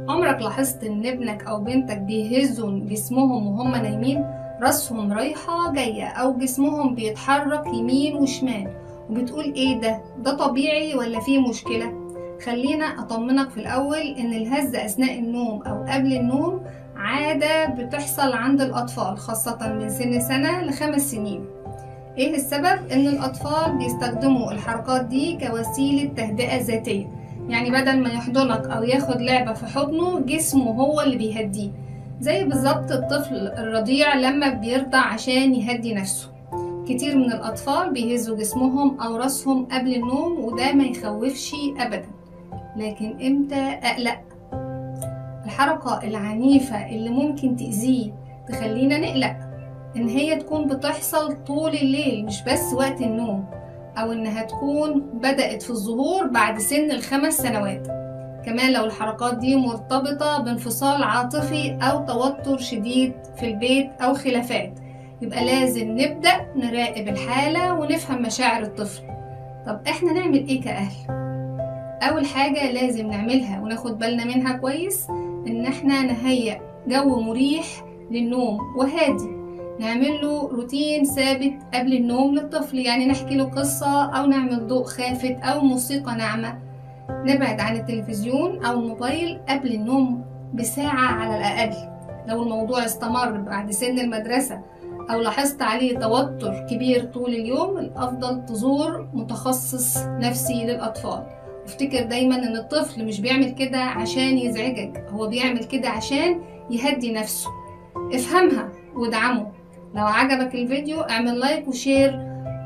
عمرك لاحظت ان ابنك او بنتك بيهزوا جسمهم وهم نايمين؟ راسهم رايحة جاية او جسمهم بيتحرك يمين وشمال، وبتقول ايه ده طبيعي ولا فيه مشكلة؟ خلينا اطمنك في الاول ان الهز اثناء النوم او قبل النوم عادة بتحصل عند الاطفال، خاصة من سن سنة ل5 سنين. ايه السبب؟ ان الاطفال بيستخدموا الحركات دي كوسيلة تهدئة ذاتية، يعني بدل ما يحضنك او ياخد لعبة في حضنه جسمه هو اللي بيهديه، زي بالظبط الطفل الرضيع لما بيرضع عشان يهدي نفسه. كتير من الاطفال بيهزوا جسمهم او راسهم قبل النوم، وده ما يخوفش ابدا. لكن امتى اقلق؟ الحركة العنيفة اللي ممكن تأذيه تخلينا نقلق، ان هي تكون بتحصل طول الليل مش بس وقت النوم، او انها تكون بدأت في الظهور بعد سن ال5 سنوات. كمان لو الحركات دي مرتبطة بانفصال عاطفي او توتر شديد في البيت او خلافات، يبقى لازم نبدأ نراقب الحالة ونفهم مشاعر الطفل. طب احنا نعمل ايه كأهل؟ اول حاجة لازم نعملها وناخد بالنا منها كويس، ان احنا نهيئ جو مريح للنوم وهادي. نعمل له روتين ثابت قبل النوم للطفل، يعني نحكي له قصة او نعمل ضوء خافت او موسيقى ناعمة. نبعد عن التلفزيون او الموبايل قبل النوم بساعة على الاقل. لو الموضوع استمر بعد سن المدرسة او لاحظت عليه توتر كبير طول اليوم، الافضل تزور متخصص نفسي للاطفال. افتكر دايما ان الطفل مش بيعمل كده عشان يزعجك، هو بيعمل كده عشان يهدي نفسه. افهمها وادعمه. لو عجبك الفيديو اعمل لايك وشير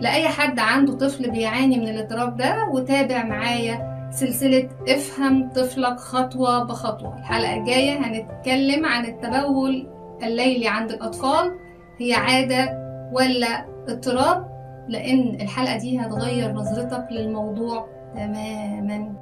لأي حد عنده طفل بيعاني من الاضطراب ده، وتابع معايا سلسلة افهم طفلك خطوة بخطوة. الحلقة الجاية هنتكلم عن التبول الليلي عند الأطفال، هي عادة ولا اضطراب؟ لأن الحلقة دي هتغير نظرتك للموضوع تماما.